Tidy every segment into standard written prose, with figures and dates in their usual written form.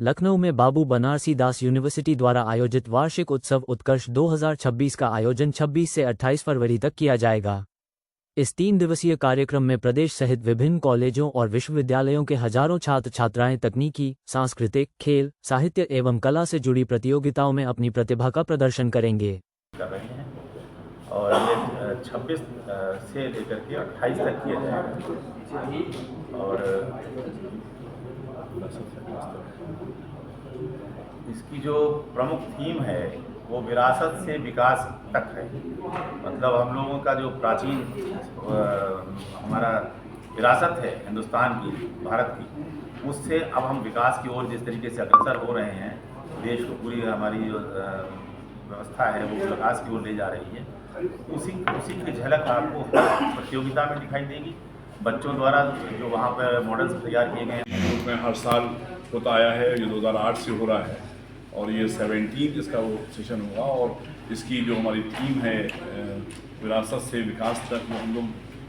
लखनऊ में बाबू बनारसी दास यूनिवर्सिटी द्वारा आयोजित वार्षिक उत्सव उत्कर्ष 2026 का आयोजन 26 से 28 फरवरी तक किया जाएगा। इस 3 दिवसीय कार्यक्रम में प्रदेश सहित विभिन्न कॉलेजों और विश्वविद्यालयों के हजारों छात्र छात्राएं तकनीकी, सांस्कृतिक, खेल, साहित्य एवं कला से जुड़ी प्रतियोगिताओं में अपनी प्रतिभा का प्रदर्शन करेंगे। कर रहे हैं और ये 26 से लेकर के 28 तक किया जाएगा। और इसकी जो प्रमुख थीम है वो विरासत से विकास तक है। मतलब हम लोगों का जो प्राचीन हमारा विरासत है हिंदुस्तान की, भारत की, उससे अब हम विकास की ओर जिस तरीके से अग्रसर हो रहे हैं, देश को पूरी हमारी जो व्यवस्था है वो विकास की ओर ले जा रही है, उसी की झलक आपको प्रतियोगिता में दिखाई देगी। बच्चों द्वारा जो वहाँ पर मॉडल्स तैयार किए गए हैं में हर साल होता आया है। ये 2008 से हो रहा है और ये 17 इसका वो सेशन होगा। और इसकी जो हमारी थीम है विरासत से विकास तक, वो हम लोग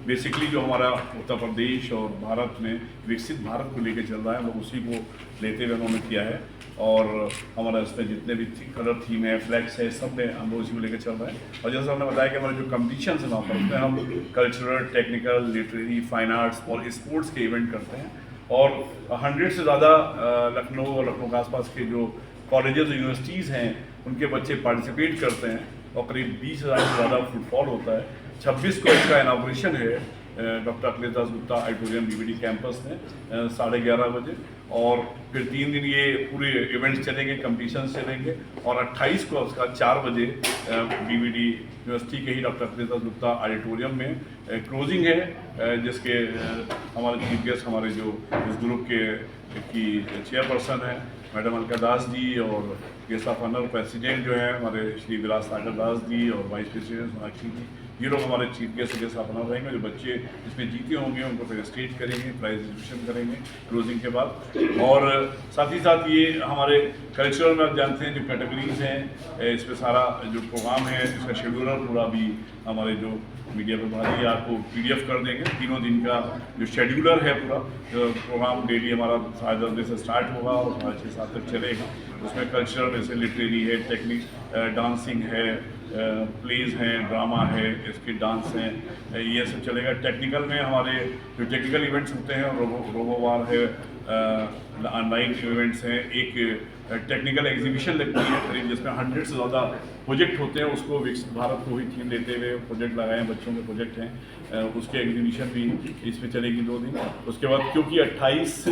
बेसिकली जो हमारा उत्तर प्रदेश और भारत में विकसित भारत को लेकर चल रहा है, हम लोग उसी को लेते हुए उन्होंने किया है। और हमारा इसमें जितने भी कलर थीम है, फ्लैग्स है, सब में हम लोग उसी को लेकर चल रहे हैं। और जैसे हमने बताया कि हमारे जो कम्पिटिशन है वहाँ पर उसमें हम cultural, technical, literary, fine arts और स्पोर्ट्स के इवेंट करते हैं। और 100 से ज़्यादा लखनऊ और लखनऊ के आसपास के जो कॉलेजेस और यूनिवर्सिटीज़ हैं उनके बच्चे पार्टिसिपेट करते हैं और करीब 20,000 से ज़्यादा फुटफॉल होता है। 26 को इसका इनॉग्रेशन है doctor Akhilesh Das Gupta auditorium BVD campus में 11:30 बजे। और फिर 3 दिन ये पूरे इवेंट्स चलेंगे, कंपटीशंस चलेंगे। और 28 को उसका 4 बजे बीवीडी यूनिवर्सिटी के ही डॉक्टर अखिलेश दास गुप्ता ऑडिटोरियम में क्लोजिंग है, जिसके हमारे चीफ गेस्ट हमारे जो इस ग्रुप की चेयरपर्सन है मैडम अलका दास जी, और गेस्ट ऑफ ऑनर प्रेसिडेंट जो है हमारे श्री विलास सागर दास जी, और वाइस प्रेसिडेंट सोनाक्षी जी, ये लोग हमारे chief guest guest of honour रहेंगे। जो बच्चे इसमें जीते होंगे उनको फिर स्टेज करेंगे, प्राइज डिस्ट्रीब्यूशन करेंगे क्लोजिंग के बाद। और साथ ही साथ ये हमारे कल्चरल में आप जानते हैं जो कैटेगरीज हैं, इसमें सारा जो प्रोग्राम है इसका शेड्यूलर पूरा भी हमारे जो मीडिया प्रभारी आपको PDF कर देंगे। 3 दिन का जो शेड्यूलर है पूरा प्रोग्राम डेली हमारा 10:30 से स्टार्ट होगा और 6:30 तक चलेगा। उसमें कल्चरल में से लिटरेरी है, टेक्निक, डांसिंग है, प्लेज हैं, ड्रामा है, इसके डांस हैं, ये सब चलेगा। टेक्निकल में हमारे जो टेक्निकल इवेंट्स होते हैं, रोबोवार है, ऑनलाइन इवेंट्स हैं, एक टेक्निकल एग्जीबिशन लगती है करीब जिसमें 100 से ज़्यादा प्रोजेक्ट होते हैं। उसको विकसित भारत को ही थीम देते हुए प्रोजेक्ट लगाए हैं, बच्चों के प्रोजेक्ट हैं, उसके एग्जीबिशन भी इसमें चलेगी 2 दिन। उसके बाद क्योंकि 28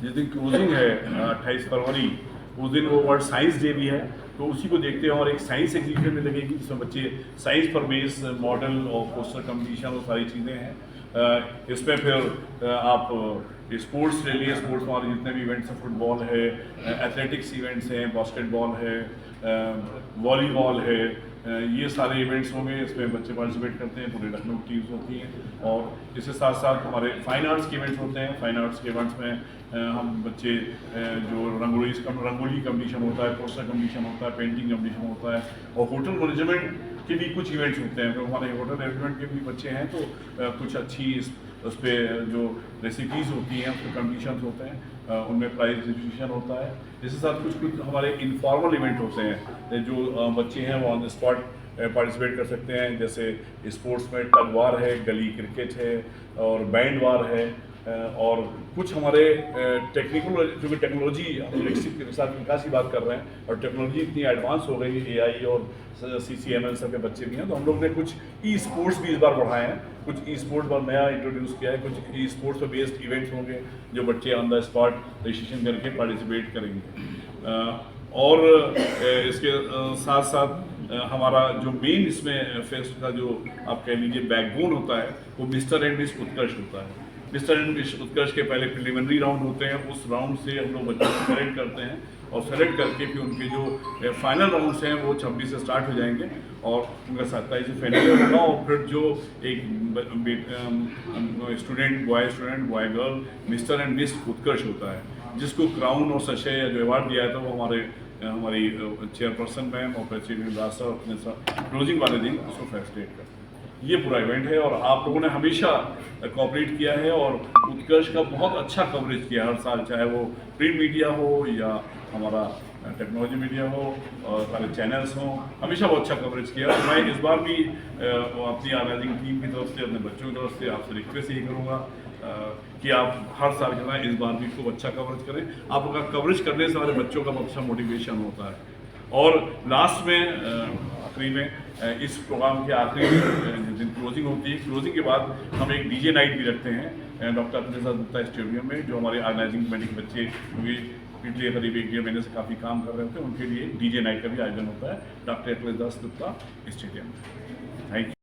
जिस दिन क्लोजिंग है 28 फरवरी, उस दिन वो वर्ल्ड साइंस डे भी है, तो उसी को देखते हुए हमारे एक साइंस एग्जीबिशन में लगेगी जिसमें बच्चे साइंस पर बेस मॉडल और पोस्टर कम्पिटिशन और सारी चीज़ें हैं। इसमें फिर आप स्पोर्ट्स ले लिए, स्पोर्ट्स में हमारे जितने भी इवेंट्स हैं, फुटबॉल है, एथलेटिक्स इवेंट्स हैं, बास्केटबॉल है, वॉलीबॉल है, ये सारे इवेंट्स होंगे। इसमें बच्चे पार्टिसिपेट करते हैं, पूरे लखनऊ टीम्स होती हैं। और इसके साथ साथ हमारे फाइन आर्ट्स के इवेंट्स होते हैं। फाइन आर्ट्स के इवेंट्स में हम बच्चे जो रंगोली कंपटीशन होता है, पोस्टर कंपटीशन होता है, पेंटिंग कंपटीशन होता है, और होटल मैनेजमेंट के भी कुछ इवेंट्स होते हैं। तो हमारे होटल मैनेजमेंट के भी बच्चे हैं, तो कुछ अच्छी उस पर जो रेसिपीज़ होती हैं उसके कंपटीशन होते हैं, उनमें प्राइज डिस्ट्रीब्यूशन होता है। इसके साथ कुछ हमारे इनफॉर्मल इवेंट होते हैं जो बच्चे हैं वो ऑन द स्पॉट पार्टिसिपेट कर सकते हैं। जैसे स्पोर्ट्स में टग वार है, गली क्रिकेट है, और बैंड वार है। और कुछ हमारे टेक्निकल, क्योंकि टेक्नोलॉजी हम विकसित के साथ विकास की बात कर रहे हैं और टेक्नोलॉजी इतनी एडवांस हो गई, AI और CCML सब के बच्चे भी हैं, तो हम लोग ने कुछ स्पोर्ट्स भी इस बार बढ़ाए हैं। कुछ स्पोर्ट्स पर नया इंट्रोड्यूस किया है, कुछ स्पोर्ट्स पर बेस्ड इवेंट्स होंगे जो बच्चे ऑन द स्पॉट रजिस्ट्रेशन करके पार्टिसिपेट करेंगे। और इसके साथ साथ हमारा जो मेन इसमें फेस्ट का जो आप कह लीजिए बैकबोन होता है वो मिस्टर एंड मिस उत्कर्ष होता है। मिस्टर एंड मिस उत्कर्ष के पहले प्रिलिमिनरी राउंड होते हैं, उस राउंड से हम लोग बच्चों को सेलेक्ट करते हैं और सेलेक्ट करके फिर उनके जो फाइनल राउंड्स हैं वो 26 से स्टार्ट हो जाएंगे और उनका 27 से फाइनल होगा। और फिर जो एक student, boy girl mister and miss Utkarsh होता है, जिसको क्राउन और सशे या जो अवार्ड दिया था वो हमारी चेयरपर्सन मैम और प्रेसिडेंट रास्ता अपने साथ क्लोजिंग वाले दिन उसको फैसिलिटेट करते हैं। ये पूरा इवेंट है और आप लोगों ने हमेशा कोऑपरेट किया है और उत्कर्ष का बहुत अच्छा कवरेज किया हर साल, चाहे वो प्रिंट मीडिया हो या हमारा टेक्नोलॉजी मीडिया हो और सारे चैनल्स हों, हमेशा बहुत अच्छा कवरेज किया। और मैं इस बार भी अपनी ऑर्गेनाइजिंग टीम की तरफ से, अपने बच्चों की तरफ से आपसे रिक्वेस्ट यही करूँगा कि आप हर साल की तरह इस बार भी खूब अच्छा कवरेज करें। आप लोग का कवरेज करने से हमारे बच्चों का बहुत अच्छा मोटिवेशन होता है। और लास्ट में आखिरी में इस प्रोग्राम के आखिरी जिस दिन क्लोजिंग होती है, क्लोजिंग के बाद हम एक डीजे नाइट भी रखते हैं डॉक्टर अखिलेश गुप्ता स्टेडियम में, जो हमारे ऑर्गेनाइजिंग कमेटी के बच्चे क्योंकि पिछले करीब 1-1.5 महीने से काफ़ी काम कर रहे होते हैं, उनके लिए डीजे नाइट का भी आयोजन होता है डॉक्टर अखिलेश गुप्ता स्टेडियम में। Thank you.